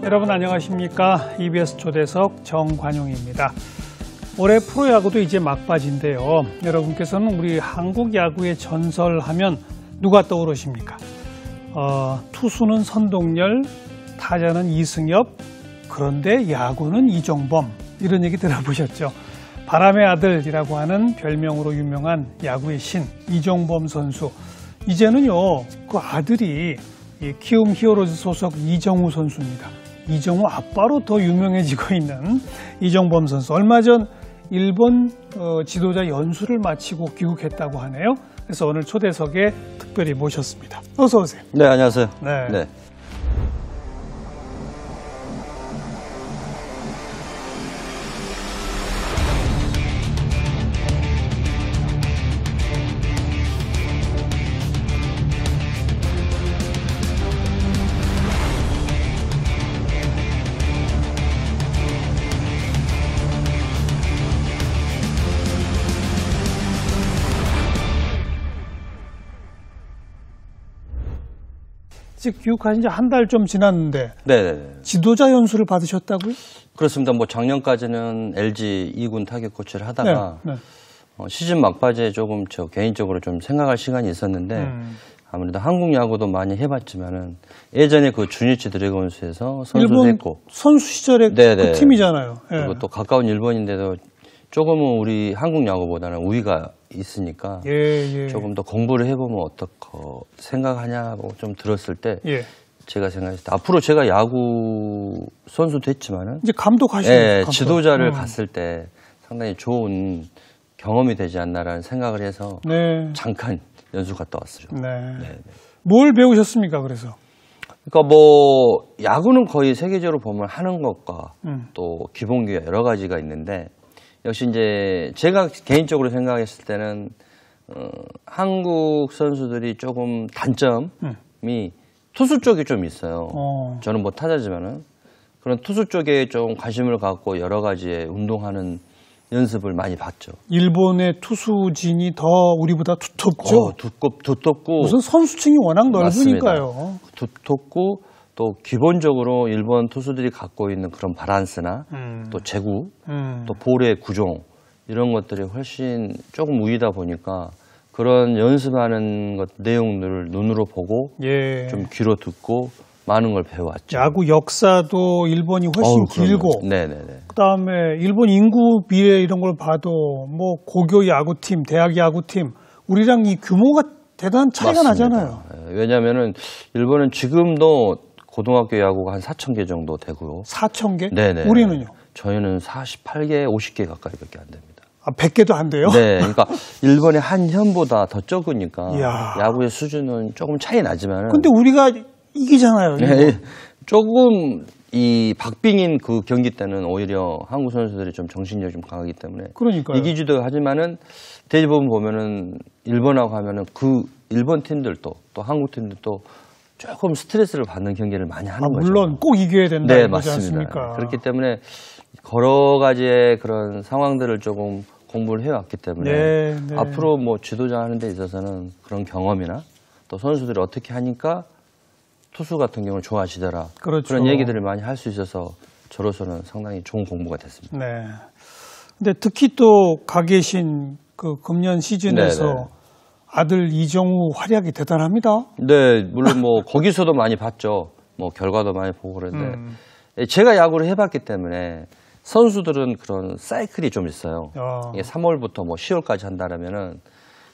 여러분 안녕하십니까? EBS 초대석 정관용입니다. 올해 프로야구도 이제 막바지인데요. 여러분께서는 우리 한국 야구의 전설하면 누가 떠오르십니까? 투수는 선동열, 타자는 이승엽, 그런데 야구는 이종범, 이런 얘기 들어보셨죠? 바람의 아들이라고 하는 별명으로 유명한 야구의 신 이종범 선수. 이제는요, 그 아들이 키움 히어로즈 소속 이정우 선수입니다. 이정우 아빠로 더 유명해지고 있는 이종범 선수. 얼마 전 일본 지도자 연수를 마치고 귀국했다고 하네요. 그래서 오늘 초대석에 특별히 모셨습니다. 어서 오세요. 네, 안녕하세요. 네. 귀국한 지 한 달 좀 지났는데 네네. 지도자 연수를 받으셨다고요? 그렇습니다. 뭐 작년까지는 LG 2군 타격 코치를 하다가 네. 시즌 막바지에 조금 저 개인적으로 좀 생각할 시간이 있었는데 아무래도 한국 야구도 많이 해봤지만은 예전에 그 주니치 드래곤스에서 선수도 했고 선수 시절에 그 팀이잖아요. 그리고 또 가까운 일본인데도 조금은 우리 한국 야구보다는 우위가 있으니까 조금 더 공부를 해보면 어떡하 생각하냐고 좀 들었을 때 제가 생각했을 때 앞으로 제가 야구 선수도 했지만은 이제 감독하시는 지도자를 갔을 때 상당히 좋은 경험이 되지 않나라는 생각을 해서 잠깐 연수 갔다 왔어요. 뭘 배우셨습니까? 그래서? 그러니까 뭐 야구는 거의 세계적으로 보면 하는 것과 또 기본기가 여러 가지가 있는데 역시 이제 제가 개인적으로 생각했을 때는 한국 선수들이 조금 단점이 투수 쪽이 좀 있어요. 저는 뭐 타자지만은 그런 투수 쪽에 좀 관심을 갖고 여러 가지의 운동하는 연습을 많이 봤죠. 일본의 투수진이 더 우리보다 두텁죠? 두텁고 우선 선수층이 워낙 넓으니까요. 맞습니다. 두텁고 또 기본적으로 일본 투수들이 갖고 있는 그런 바란스나 또 제구, 또 볼의 구종 이런 것들이 훨씬 조금 우위다 보니까 그런 연습하는 것 내용들을 눈으로 보고 좀 귀로 듣고 많은 걸 배워왔죠. 야구 역사도 일본이 훨씬 길고 네네네. 그다음에 일본 인구 비례 이런 걸 봐도 뭐 고교 야구팀, 대학 야구팀 우리랑 이 규모가 대단한 차이가 나잖아요. 왜냐하면은 일본은 지금도 고등학교 야구가 한 4,000개 정도 되고요. 4,000개? 네네. 우리는요? 저희는 48개, 50개 가까이밖에 안 됩니다. 100개도 안 돼요? 네. 그러니까 일본의 한 현보다 더 적으니까 야구의 수준은 조금 차이 나지만은. 근데 우리가 이기잖아요. 네. 조금 이 박빙인 그 경기 때는 오히려 한국 선수들이 좀 정신력이 좀 강하기 때문에 그러니까요. 이기지도 하지만은 대부분 보면은 일본하고 하면은 그 일본 팀들도 또 한국 팀들도 조금 스트레스를 받는 경기를 많이 하는 거죠. 물론 꼭 이겨야 된다. 네, 맞습니다. 그렇기 때문에 여러 가지의 그런 상황들을 조금 공부를 해왔기 때문에 앞으로 뭐 지도자 하는 데 있어서는 그런 경험이나 또 선수들이 어떻게 하니까 투수 같은 경우는 좋아하시더라. 그런 얘기들을 많이 할 수 있어서 저로서는 상당히 좋은 공부가 됐습니다. 네. 근데 특히 또 가 계신 그 금년 시즌에서 아들 이정우 활약이 대단합니다. 네, 물론 뭐 거기서도 많이 봤죠. 뭐 결과도 많이 보고 그랬는데 제가 야구를 해봤기 때문에 선수들은 그런 사이클이 좀 있어요. 이게 3월부터 뭐 10월까지 한다면은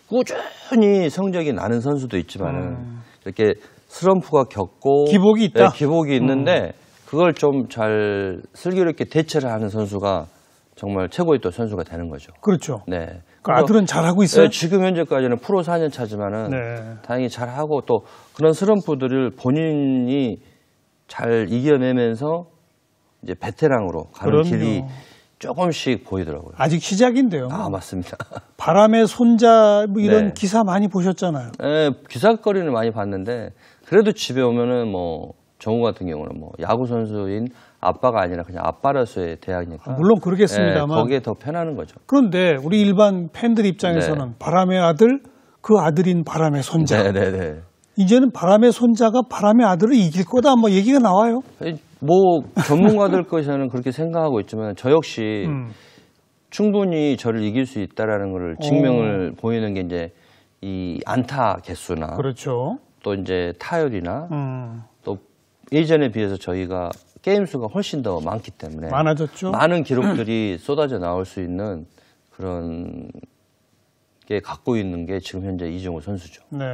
꾸준히 성적이 나는 선수도 있지만은 이렇게 슬럼프가 겪고 기복이 있다. 기복이 있는데 그걸 좀 잘 슬기롭게 대처를 하는 선수가 정말 최고의 또 선수가 되는 거죠. 그렇죠. 네. 그 아들은 잘하고 있어요? 지금 현재까지는 프로 4년 차지만은 다행히 잘하고 또 그런 슬럼프들을 본인이 잘 이겨내면서 이제 베테랑으로 가는 길이 조금씩 보이더라고요. 아직 시작인데요. 맞습니다. 바람의 손자 뭐 이런 기사 많이 보셨잖아요. 네, 기사거리는 많이 봤는데 그래도 집에 오면은 뭐 정우 같은 경우는 뭐 야구 선수인 아빠가 아니라 그냥 아빠로서의 대학이니까. 물론 그러겠습니다만. 거기에 더 편하는 거죠. 그런데 우리 일반 팬들 입장에서는 바람의 아들, 그 아들인 바람의 손자. 이제는 바람의 손자가 바람의 아들을 이길 거다 뭐 얘기가 나와요. 뭐 전문가들 것에는 그렇게 생각하고 있지만 저 역시 충분히 저를 이길 수 있다라는 걸 증명을 보이는 게 이제 이 안타 개수나 그렇죠. 또 이제 타율이나 또 예전에 비해서 저희가 게임 수가 훨씬 더 많기 때문에 많아졌죠. 많은 기록들이 쏟아져 나올 수 있는 그런 게 갖고 있는 게 지금 현재 이정우 선수죠. 네.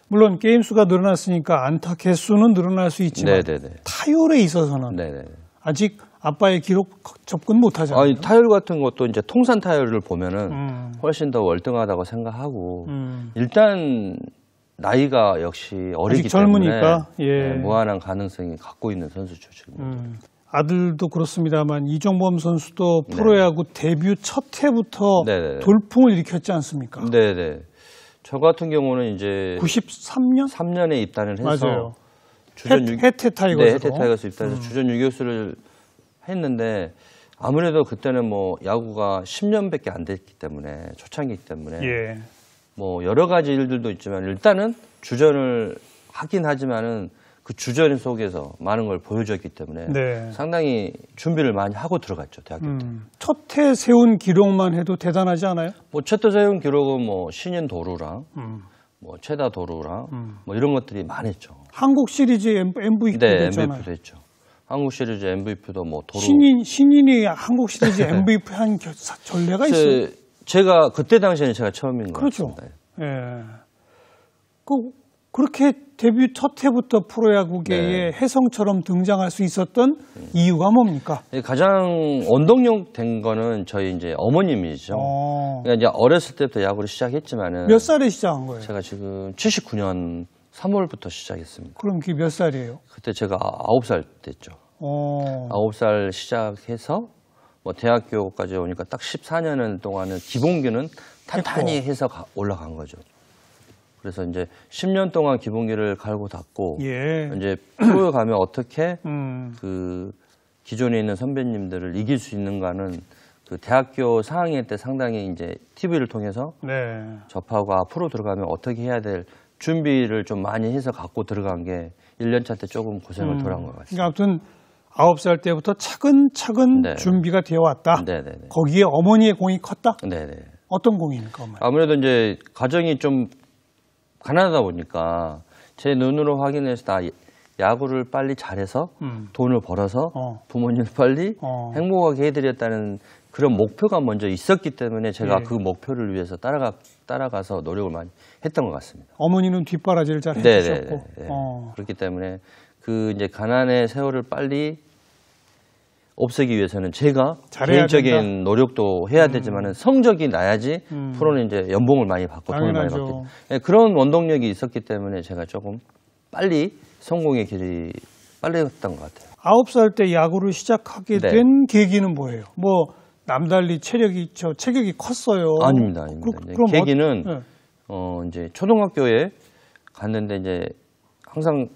물론 게임 수가 늘어났으니까 안타 개수는 늘어날 수 있지만 네네네. 타율에 있어서는 네네. 아직 아빠의 기록 접근 못 하잖아요. 아니, 타율 같은 것도 이제 통산 타율을 보면은 훨씬 더 월등하다고 생각하고 일단 나이가 역시 어리기 아직 젊으니까, 때문에 예. 네, 무한한 가능성이 갖고 있는 선수죠 지금. 아들도 그렇습니다만 이종범 선수도 프로야구 데뷔 첫 해부터 네네네. 돌풍을 일으켰지 않습니까? 네네. 저 같은 경우는 이제 93년? 3년에 입단을 해서 맞아요. 주전 6 해태 타이거스로. 네, 해태 타이거스 입단해서 주전 유격수를 했는데 아무래도 그때는 뭐 야구가 10년밖에 안 됐기 때문에 초창기이기 때문에 예. 뭐 여러 가지 일들도 있지만 일단은 주전을 하긴 하지만은 그 주전 속에서 많은 걸 보여줬기 때문에 네. 상당히 준비를 많이 하고 들어갔죠 대학교 때. 첫 해 세운 기록만 해도 대단하지 않아요? 뭐 최대 세운 기록은 뭐 신인 도루랑 뭐 최다 도루랑 뭐 이런 것들이 많았죠. 한국 시리즈 MVP 네, 됐잖아요. MVP도 했죠. 한국 시리즈 MVP도 뭐 도루. 신인이 한국 시리즈 MVP 한 전례가 있어요. 제가 그때 당시에는 제가 처음인 것 그렇죠. 같습니다. 예. 그렇게 데뷔 첫 해부터 프로야구계에 혜성처럼 등장할 수 있었던 이유가 뭡니까? 가장 원동력 된 거는 저희 이제 어머님이죠. 그러니까 이제 어렸을 때부터 야구를 시작했지만은 몇 살에 시작한 거예요? 제가 지금 79년 3월부터 시작했습니다. 그럼 그게 몇 살이에요? 그때 제가 9살 됐죠. 9살 시작해서 뭐 대학교까지 오니까 딱 14년 동안은 기본기는 탄탄히 해서 올라간 거죠. 그래서 이제 10년 동안 기본기를 갈고 닦고 예. 이제 프로에 가면 어떻게 그 기존에 있는 선배님들을 이길 수 있는가는 그 대학교 4학년 때 상당히 이제 TV를 통해서 네. 접하고 앞으로 들어가면 어떻게 해야 될 준비를 좀 많이 해서 갖고 들어간 게 1년차 때 조금 고생을 덜 한 것 같습니다. 그러니까 아무튼 9살 때부터 차근차근 네. 준비가 되어 왔다. 네네네. 거기에 어머니의 공이 컸다. 네네. 어떤 공입니까, 어머니? 아무래도 이제 가정이 좀 가난하다 보니까 제 눈으로 확인해서 다 야구를 빨리 잘해서 돈을 벌어서 부모님을 빨리 행복하게 해드렸다는 그런 목표가 먼저 있었기 때문에 제가 예. 그 목표를 위해서 따라가서 노력을 많이 했던 것 같습니다. 어머니는 뒷바라지를 잘 해주셨고. 네네. 그렇기 때문에 그 이제 가난의 세월을 빨리 없애기 위해서는 제가 개인적인 된다. 노력도 해야 되지만은 성적이 나야지 프로는 이제 연봉을 많이 받고 돈을 많이 당연하죠. 받고 네, 그런 원동력이 있었기 때문에 제가 조금 빨리 성공의 길이 빨리 갔던 것 같아요. 9살 때 야구를 시작하게 네. 된 계기는 뭐예요? 뭐 남달리 체격이 컸어요. 아닙니다. 이제 그럼 계기는 네. 이제 초등학교에 갔는데 이제 항상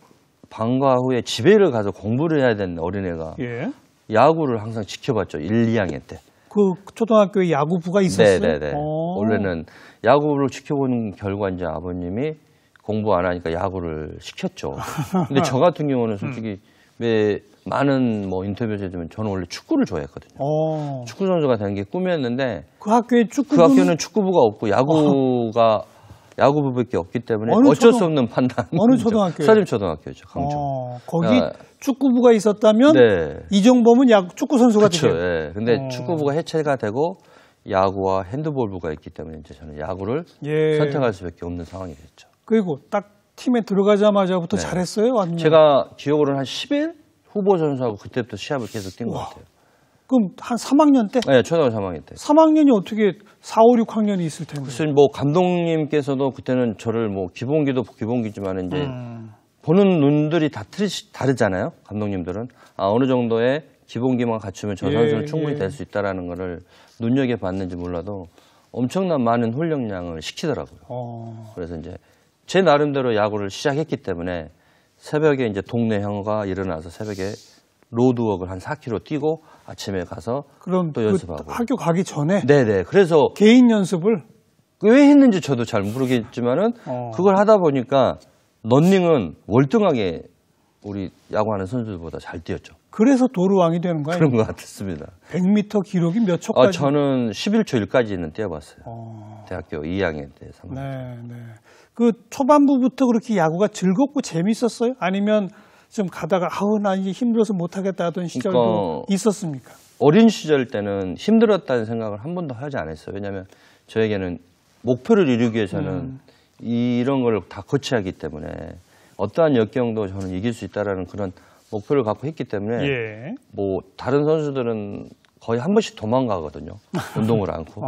방과 후에 집에를 가서 공부를 해야 되는 어린애가 예. 야구를 항상 지켜봤죠. 1, 2학년 때. 그 초등학교에 야구부가 있었어요. 네네네. 원래는 야구를 지켜본 결과 이제 아버님이 공부 안 하니까 야구를 시켰죠. 근데 저 같은 경우는 솔직히 왜 많은 뭐 인터뷰에서 해주면 저는 원래 축구를 좋아했거든요. 축구 선수가 되는 게 꿈이었는데 그 학교에 그 학교는 축구부가 없고 야구부밖에 없기 때문에 어쩔 수 없는 판단. 어느 초등학교예요? 서림초등학교죠. 강촌. 거기 축구부가 있었다면 네. 이종범은 축구 선수가 그렇죠. 되죠. 예. 근데 축구부가 해체가 되고 야구와 핸드볼부가 있기 때문에 이제 저는 야구를 선택할 수밖에 없는 상황이 됐죠. 그리고 딱 팀에 들어가자마자부터 네. 잘했어요? 아니면? 제가 기억으로는 한 10일 후보 선수하고 그때부터 시합을 계속 뛴 것 같아요. 그럼 한 3학년 때? 네, 초등학교 3학년 때. 3학년이 어떻게 4, 5, 6학년이 있을 텐데. 무슨 뭐 감독님께서도 그때는 저를 뭐 기본기도 기본기지만 이제 보는 눈들이 다 다르잖아요. 감독님들은 어느 정도의 기본기만 갖추면 저 선수는 충분히 될 수 있다라는 거를 눈여겨 봤는지 몰라도 엄청난 많은 훈련량을 시키더라고요. 그래서 이제 제 나름대로 야구를 시작했기 때문에 새벽에 이제 동네 형과 일어나서 새벽에 로드워크를 한 4km 뛰고 아침에 가서 그럼 또 연습하고. 학교 가기 전에 네네. 그래서 개인 연습을 왜 했는지 저도 잘 모르겠지만은 그걸 하다 보니까 런닝은 월등하게 우리 야구하는 선수들보다 잘 뛰었죠. 그래서 도루왕이 되는 거예요? 그런 것 같습니다. 100m 기록이 몇 초까지? 저는 11초 1까지는 뛰어봤어요. 대학교 2학년 때. 3학년. 네, 네. 그 초반부부터 그렇게 야구가 즐겁고 재밌었어요? 아니면 좀 가다가 나 이제 힘들어서 못하겠다 하던 시절도 그러니까 있었습니까? 어린 시절 때는 힘들었다는 생각을 한 번도 하지 않았어요. 왜냐하면 저에게는 목표를 이루기 위해서는 이런 걸 다 거쳐야 하기 때문에 어떠한 역경도 저는 이길 수 있다라는 그런 목표를 갖고 했기 때문에 예. 뭐 다른 선수들은 거의 한 번씩 도망가거든요. 운동을 않고.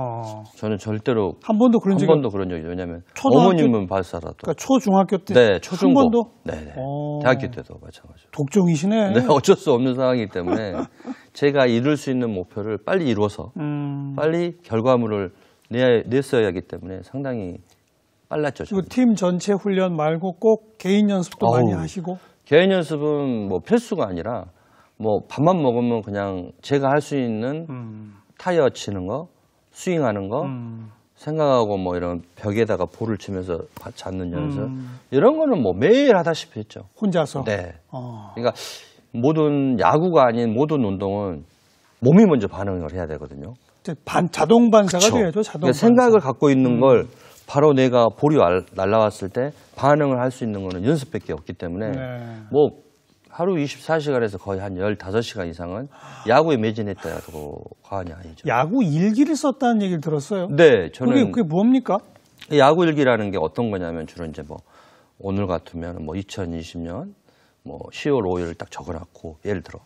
저는 절대로 한 번도 그런 적이 왜냐하면 초등학교- 어머님은 발사라도. 그러니까 초중학교 때 네, 한 초중고. 번도 네네. 대학교 때도 마찬가지로. 독종이시네. 네, 어쩔 수 없는 상황이기 때문에 제가 이룰 수 있는 목표를 빨리 이루어서 빨리 결과물을 냈어야 하기 때문에 상당히 빨랐죠. 그리고 팀 전체 훈련 말고 꼭 개인 연습도 많이 어우. 하시고. 개인 연습은 뭐 필수가 아니라 뭐 밥만 먹으면 그냥 제가 할 수 있는 타이어 치는 거, 스윙하는 거 생각하고 뭐 이런 벽에다가 볼을 치면서 잡는 연습 이런 거는 뭐 매일 하다시피 했죠. 혼자서. 네. 그러니까 모든 야구가 아닌 모든 운동은 몸이 먼저 반응을 해야 되거든요. 자동 반사가 그쵸. 돼야죠. 자동 그러니까 반사. 생각을 갖고 있는 걸 바로 내가 볼이 날아왔을 때 반응을 할 수 있는 거는 연습밖에 없기 때문에 네. 뭐 하루 24시간에서 거의 한 15시간 이상은 야구에 매진했다 해도 과언이 아니죠. 야구 일기를 썼다는 얘기를 들었어요. 네, 저는 그게 뭡니까? 야구 일기라는 게 어떤 거냐면 주로 이제 뭐 오늘 같으면 뭐 2020년 뭐 10월 5일을 딱 적어놨고 예를 들어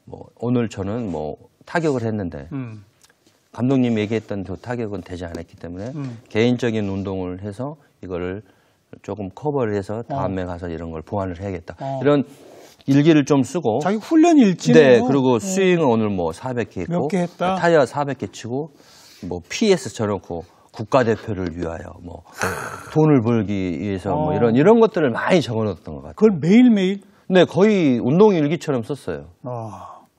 뭐 오늘 저는 뭐 타격을 했는데 감독님이 얘기했던 그 타격은 되지 않았기 때문에 개인적인 운동을 해서 이거를 조금 커버를 해서 다음에 가서 이런 걸 보완을 해야겠다. 이런 일기를 좀 쓰고 자기 훈련 일지는 네, 그리고 스윙은 오늘 뭐 400개 했고 몇 개 했다? 타이어 400개 치고 뭐 PS 쳐놓고 국가대표를 위하여 뭐 돈을 벌기 위해서 뭐 이런 것들을 많이 적어놓았던 것 같아요. 그걸 매일매일? 네, 거의 운동 일기처럼 썼어요.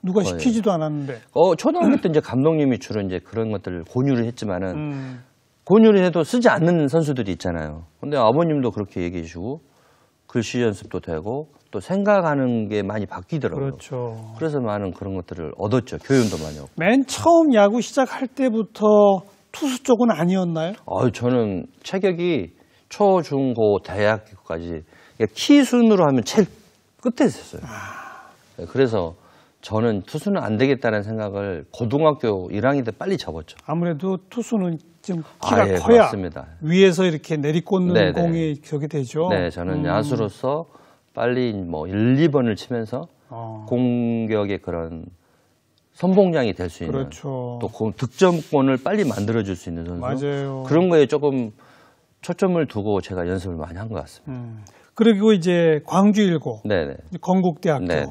누가 시키지도 않았는데. 초등학교 때 이제 감독님이 주로 이제 그런 것들을 권유를 했지만은 권유를 해도 쓰지 않는 선수들이 있잖아요. 근데 아버님도 그렇게 얘기해 주시고 글씨 연습도 되고 또 생각하는 게 많이 바뀌더라고요. 그렇죠. 그래서 많은 그런 것들을 얻었죠. 교훈도 많이 얻고. 맨 처음 야구 시작할 때부터 투수 쪽은 아니었나요? 저는 체격이 초, 중, 고, 대학교까지 키 순으로 하면 제일 끝에 있었어요. 그래서 저는 투수는 안 되겠다는 생각을 고등학교 1학년 때 빨리 접었죠. 아무래도 투수는 좀 키가 예, 커야 맞습니다. 위에서 이렇게 내리꽂는 네네. 공이 저게 되죠. 네, 저는 야수로서 빨리 뭐 1, 2번을 치면서 공격의 그런 선봉장이 될 수 있는 그렇죠. 또 득점권을 빨리 만들어줄 수 있는 선수. 맞아요. 그런 거에 조금 초점을 두고 제가 연습을 많이 한 것 같습니다. 그리고 이제 광주 일고, 네네. 건국대학교, 네네.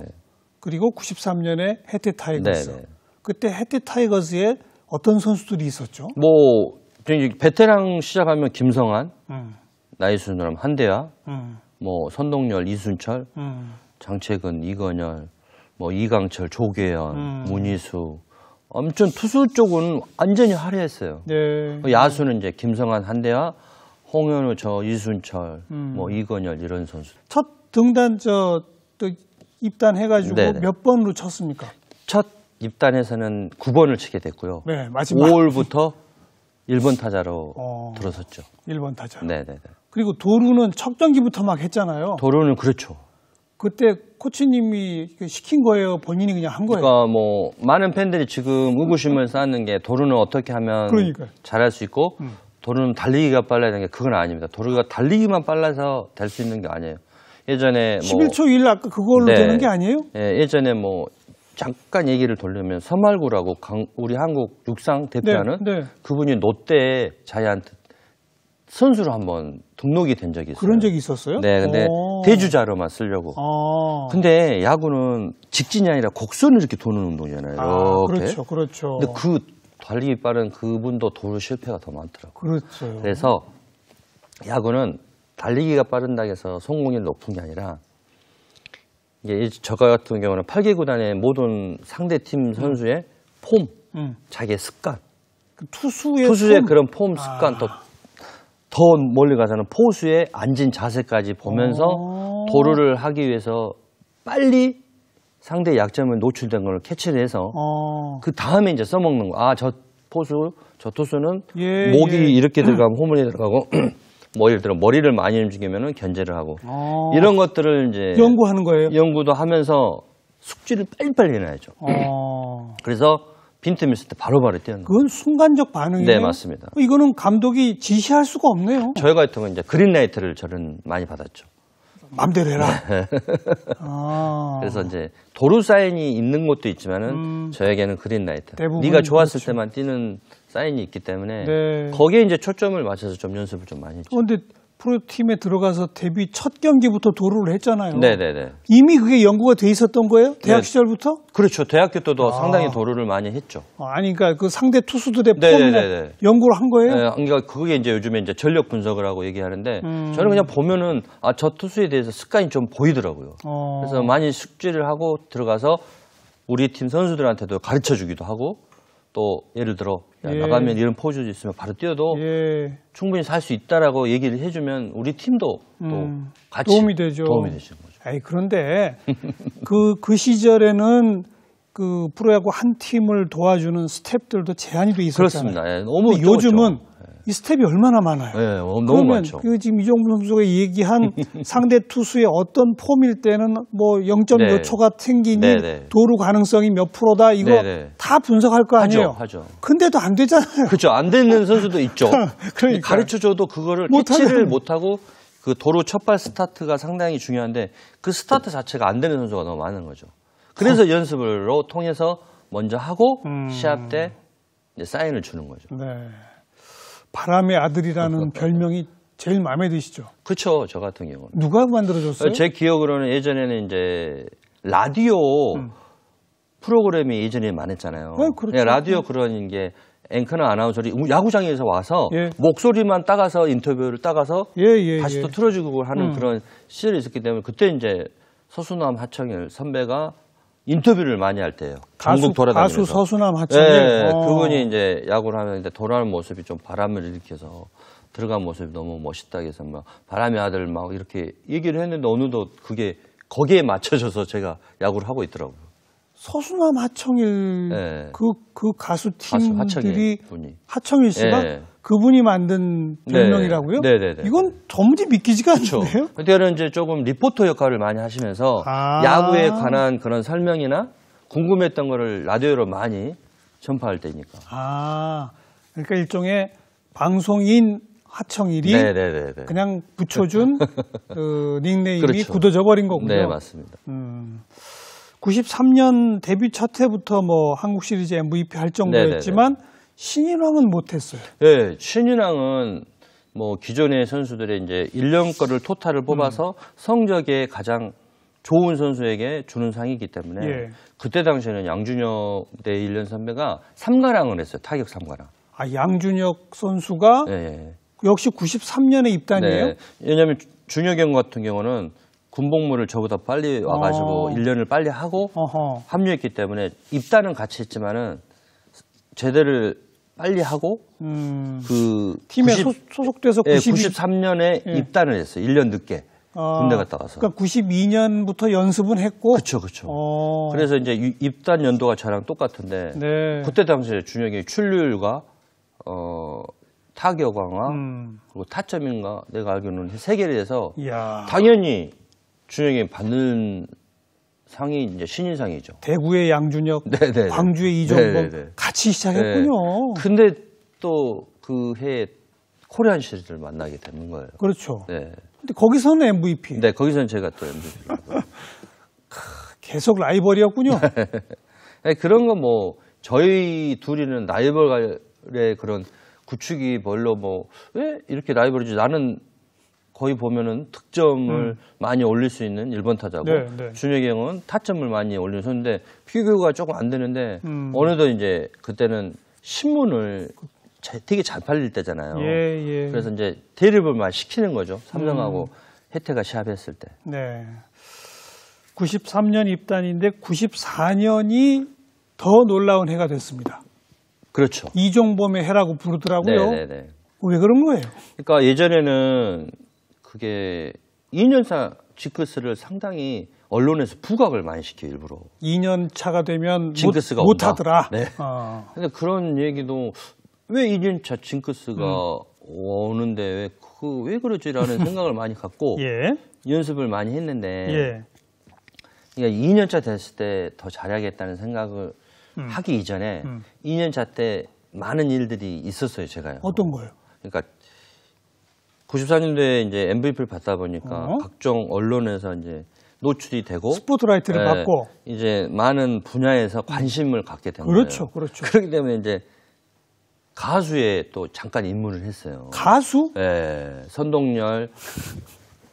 그리고 93년에 해태 타이거스. 네네. 그때 해태 타이거스에 어떤 선수들이 있었죠? 뭐 이제 베테랑 시작하면 김성한, 나이 순으로 한대야, 뭐 선동열, 이순철, 장채근, 이건열, 뭐 이강철, 조계현, 문희수. 아무튼 투수 쪽은 완전히 화려했어요. 네. 야수는 이제 김성한, 한대야, 홍현우, 이순철, 뭐 이건열 이런 선수. 첫 등단 또 입단해가지고 네네. 몇 번으로 쳤습니까? 첫 입단에서는 9번을 치게 됐고요. 네, 마지막 5월부터 1번 타자로 들어섰죠. 1번 타자. 네네네. 그리고 도루는 첫 경기부터 막 했잖아요. 도루는 그렇죠. 그때 코치님이 시킨 거예요? 본인이 그냥 한 거예요? 그러니까 뭐 많은 팬들이 지금 의구심을 쌓는 게 도루는 어떻게 하면 그러니까요. 잘할 수 있고 도루는 달리기가 빨라야 되는 게 그건 아닙니다. 도루가 달리기만 빨라서 될 수 있는 게 아니에요. 예전에 뭐 11초 1 아까 그걸로 네. 되는 게 아니에요? 예, 예전에 뭐 잠깐 얘기를 돌리면 서말구라고 우리 한국 육상 대표하는 네, 네. 그분이 롯데 자이언트 선수로 한번 등록이 된 적이 있어요. 그런 적이 있었어요? 네, 근데 대주자로만 쓰려고. 근데 야구는 직진이 아니라 곡선을 이렇게 도는 운동이잖아요. 이렇게. 그렇죠, 그렇죠. 근데 그 달리기 빠른 그분도 도루 실패가 더 많더라고요. 그렇죠. 그래서 야구는 달리기가 빠른다고 해서 성공률이 높은 게 아니라 이게 저 같은 경우는 8개 구단의 모든 상대 팀 선수의 폼, 자기의 습관, 그 투수의 그런 폼 습관 더 멀리 가서는 포수의 앉은 자세까지 보면서 도루를 하기 위해서 빨리 상대의 약점을 노출된 걸 캐치를 해서 그 다음에 이제 써먹는 거. 아, 저 투수는 목이 이렇게 들어가면 홈런이 들어가고 뭐 예를 들어 머리를 많이 움직이면은 견제를 하고 이런 것들을 이제 연구하는 거예요. 연구도 하면서 숙지를 빨리빨리 해놔야죠. 그래서 빈틈이 있을 때 바로바로 뛰어넣는. 그건 순간적 반응이에요. 네, 맞습니다. 이거는 감독이 지시할 수가 없네요. 저희 같은 경우는 이제 그린라이트를 저는 많이 받았죠. 맘대로 해라. 그래서 이제 도루 사인이 있는 것도 있지만은 저에게는 그린라이트. 네가 좋았을 그렇죠. 때만 뛰는 사인이 있기 때문에 네. 거기에 이제 초점을 맞춰서 좀 연습을 좀 많이 했죠. 그런데 프로팀에 들어가서 데뷔 첫 경기부터 도루를 했잖아요. 네네네. 이미 그게 연구가 돼 있었던 거예요? 대학 시절부터? 그렇죠. 대학교 때도 상당히 도루를 많이 했죠. 아니, 그러니까 그 상대 투수들의 네네네. 폼을 연구를 한 거예요? 네, 그러니까 그게 이제 요즘에 이제 전력 분석을 하고 얘기하는데 저는 그냥 보면은 아, 저 투수에 대해서 습관이 좀 보이더라고요. 그래서 많이 숙지를 하고 들어가서 우리 팀 선수들한테도 가르쳐 주기도 하고 또 예를 들어 야, 나가면 이런 포즈 있으면 바로 뛰어도 충분히 살 수 있다라고 얘기를 해주면 우리 팀도 또 같이 도움이 되죠. 도움이 되시는 거죠. 에이, 그런데 그 시절에는 그 프로야구 한 팀을 도와주는 스텝들도 제한이 돼 있었잖아요. 그렇습니다. 예, 너무 근데 요즘은 이 스텝이 얼마나 많아요. 네, 너무 그러면 많죠. 그 지금 이종범 선수가 얘기한 상대 투수의 어떤 폼일 때는 뭐 0점 몇 초가 생기니 도루 가능성이 몇 프로다 이거 다 분석할 거 아니에요. 하죠. 근데도 안 되잖아요. 그렇죠. 안 되는 선수도 있죠. 그러니까. 가르쳐줘도 그거를 캐치를 못하고 그 도루 첫발 스타트가 상당히 중요한데 그 스타트 자체가 안 되는 선수가 너무 많은 거죠. 그래서 연습으로 통해서 먼저 하고 시합 때 이제 사인을 주는 거죠. 네. 바람의 아들이라는 별명이 제일 마음에 드시죠? 그렇죠. 저 같은 경우는. 누가 만들어줬어요? 제 기억으로는 예전에는 이제 라디오 프로그램이 예전에 많았잖아요. 그렇죠. 라디오 그런 게 앵커나 아나운서들이 야구장에서 와서 목소리만 따가서 인터뷰를 따가서 다시 또 틀어주고 하는 그런 시절이 있었기 때문에 그때 이제 서수남 하청일 선배가 인터뷰를 많이 할 때예요. 전국 돌아다니면서. 가수 서수남 하청일. 네, 그분이 이제 야구를 하는데 돌아오는 모습이 좀 바람을 일으켜서 들어간 모습이 너무 멋있다 해서 막 바람의 아들 막 이렇게 얘기를 했는데 어느덧 그게 거기에 맞춰져서 제가 야구를 하고 있더라고요. 서수남 하청일 그 가수 팀들이 하청일 씨가 그분이 만든 별명이라고요? 네네네. 이건 도무지 믿기지가 않는데요? 그때는 이제 조금 리포터 역할을 많이 하시면서 야구에 관한 그런 설명이나 궁금했던 거를 라디오로 많이 전파할 때니까. 그러니까 일종의 방송인 하청일이 그냥 붙여준 그 닉네임이 굳어져 버린 거군요. 네, 맞습니다. 93년 데뷔 첫 해부터 뭐 한국 시리즈 MVP 할 정도였지만 신인왕은 못했어요. 네, 신인왕은 뭐 기존의 선수들의 이제 1년 거를 토탈을 뽑아서 성적에 가장 좋은 선수에게 주는 상이기 때문에 그때 당시에는 양준혁 대 1년 선배가 3관왕을 했어요. 타격 3관왕. 양준혁 선수가 역시 93년에 입단이에요? 왜냐하면 준혁이 형 같은 경우는 군복무를 저보다 빨리 와가지고 1년을 빨리 하고 합류했기 때문에 입단은 같이 했지만은 제대를 빨리 하고 그 팀에 소속돼서 93년에 입단을 했어요. 1년 늦게 군대 갔다 와서. 그러니까 92년부터 연습은 했고. 그렇죠. 그래서 이제 입단 연도가 저랑 똑같은데 그때 당시에 준혁이 출루율과 타격왕과 그리고 타점인가 내가 알기로는 3개를 해서 당연히 준혁이 받는 상이 이제 신인상이죠. 대구의 양준혁, 광주의 이종범 같이 시작했군요. 근데 또 그 해에 코리안 시리즈를 만나게 되는 거예요. 그렇죠. 근데 거기서는 MVP. 네, 거기서는 제가 또 MVP를. 계속 라이벌이었군요. 그런 건 뭐 저희 둘이는 라이벌의 그런 구축이 별로 뭐 왜 이렇게 라이벌이지? 나는 거의 보면은 득점을 많이 올릴 수 있는 1번 타자고 준혁이 형은 타점을 많이 올리는 선수인데 비교가 조금 안 되는데 어느덧 이제 그때는 신문을 되게 잘 팔릴 때잖아요. 그래서 이제 대립을 많이 시키는 거죠. 삼성하고 혜태가 시합했을 때. 93년 입단인데 94년이 더 놀라운 해가 됐습니다. 그렇죠. 이종범의 해라고 부르더라고요. 왜 그런 거예요? 그러니까 예전에는 그게 2년차 지크스를 상당히 언론에서 부각을 많이 시켜 일부러. 2년 차가 되면 징크스가 못 온다. 하더라. 네. 근데 그런 얘기도 왜 2년 차 징크스가 오는데 왜 그러지라는 생각을 많이 갖고 예. 연습을 많이 했는데 예. 그러니까 2년 차 됐을 때 더 잘해야겠다는 생각을 하기 이전에 2년 차 때 많은 일들이 있었어요, 제가요. 어떤 거요? 그러니까 94년도에 이제 MVP를 받다 보니까 각종 언론에서 이제 노출이 되고 스포트라이트를 받고 이제 많은 분야에서 관심을 갖게 된 그렇죠, 거예요. 그렇죠. 그렇기 때문에 이제 가수에 또 잠깐 입문을 했어요. 가수? 네, 선동열,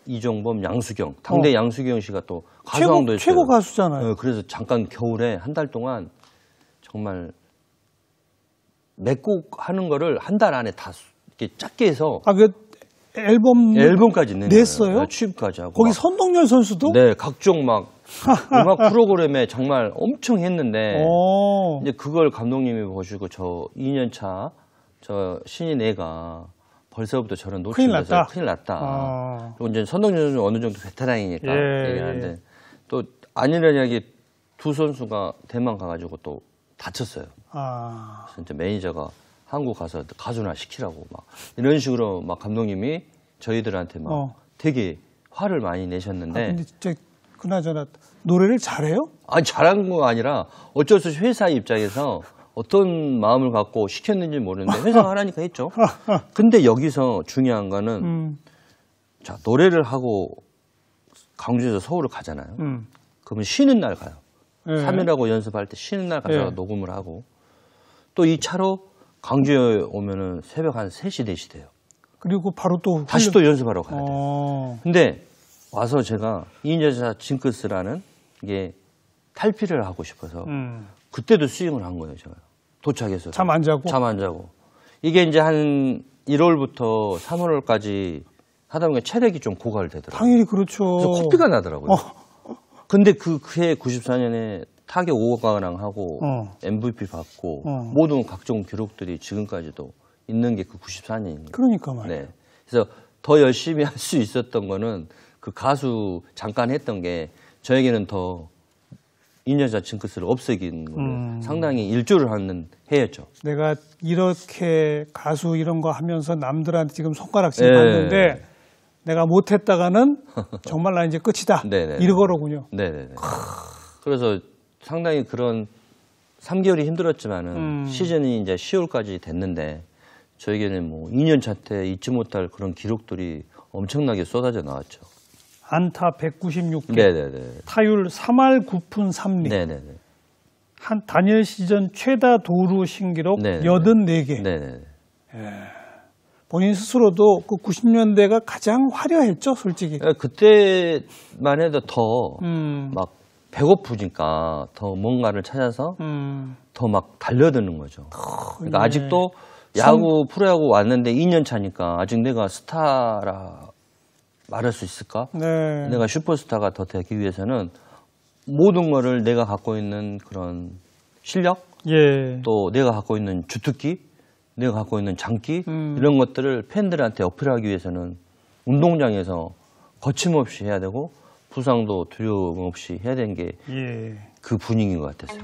이종범, 양수경, 당대 양수경 씨가 또 가수왕도 했어요. 최고 가수잖아요. 네, 그래서 잠깐 겨울에 한 달 동안 정말 몇 곡 하는 거를 한 달 안에 다 이렇게 작게 해서 그 앨범까지 냈어요? 네, 취입까지 하고. 거기 선동열 선수도? 네, 각종 막 음악 프로그램에 정말 엄청 했는데 이제 그걸 감독님이 보시고 저 2년 차 저 신인 애가 벌써부터 저런 노출돼서 큰일 났다. 그리고 이제 선동열 선수는 어느 정도 베테랑이니까 얘기하는데 또 아니란 이야기 두 선수가 대만 가가지고 또 다쳤어요. 그래서 이제 매니저가 한국 가서 가수나 시키라고 막 이런 식으로 막 감독님이 저희들한테 막 되게 화를 많이 내셨는데. 근데 진짜 그나저나 노래를 잘해요? 아니 잘한 거 아니라 어쩔 수 없이 회사 입장에서 어떤 마음을 갖고 시켰는지 모르는데 회사가 하라니까 했죠. 근데 여기서 중요한 거는 자 노래를 하고 광주에서 서울을 가잖아요. 그러면 쉬는 날 가요. 3일하고 연습할 때 쉬는 날 가서 녹음을 하고 또 이 차로 광주에 오면은 새벽 한 3시, 4시 돼요. 그리고 바로 또 다시 또 연습하러 가야 돼요. 근데 와서 제가 2년 차 징크스라는 이게 탈피를 하고 싶어서 그때도 스윙을 한 거예요, 제가. 도착해서. 잠 안 자고? 잠 안 자고. 이게 이제 한 1월부터 3월까지 하다 보니까 체력이 좀 고갈되더라고요. 당연히 그렇죠. 그래서 코피가 나더라고요. 근데 그해 94년에 타격 5관왕 하고 MVP 받고 모든 각종 기록들이 지금까지도 있는 게 그 94년입니다. 그러니까 말이에요. 네. 그래서 더 열심히 할 수 있었던 거는 그 가수 잠깐 했던 게 저에게는 더 2년차 징크스를 없애긴 거를 상당히 일조를 하는 해였죠. 내가 이렇게 가수 이런 거 하면서 남들한테 지금 손가락질 받는데 내가 못했다가는 정말 나 이제 끝이다. 이러거로군요. 네네네. 그래서 상당히 그런 3개월이 힘들었지만은 시즌이 이제 10월까지 됐는데 저에게는 뭐 2년차 때 잊지 못할 그런 기록들이 엄청나게 쏟아져 나왔죠. 안타 196개, 네네네. 타율 3할 9푼 3리, 네네네. 한 단일 시즌 최다 도루 신기록 네네네. 84개. 네네. 본인 스스로도 그 90년대가 가장 화려했죠, 솔직히. 그때만 해도 더 막 배고프니까 더 뭔가를 찾아서 더 막 달려드는 거죠. 그러니까 아직도 야구, 프로야구 왔는데 2년 차니까 아직 내가 스타라 말할 수 있을까? 내가 슈퍼스타가 더 되기 위해서는 모든 거를 내가 갖고 있는 그런 실력, 또 내가 갖고 있는 주특기, 내가 갖고 있는 장기 이런 것들을 팬들한테 어필하기 위해서는 운동장에서 거침없이 해야 되고 부상도 두려움 없이 해야 되는 게 그 분위기인 것 같았어요.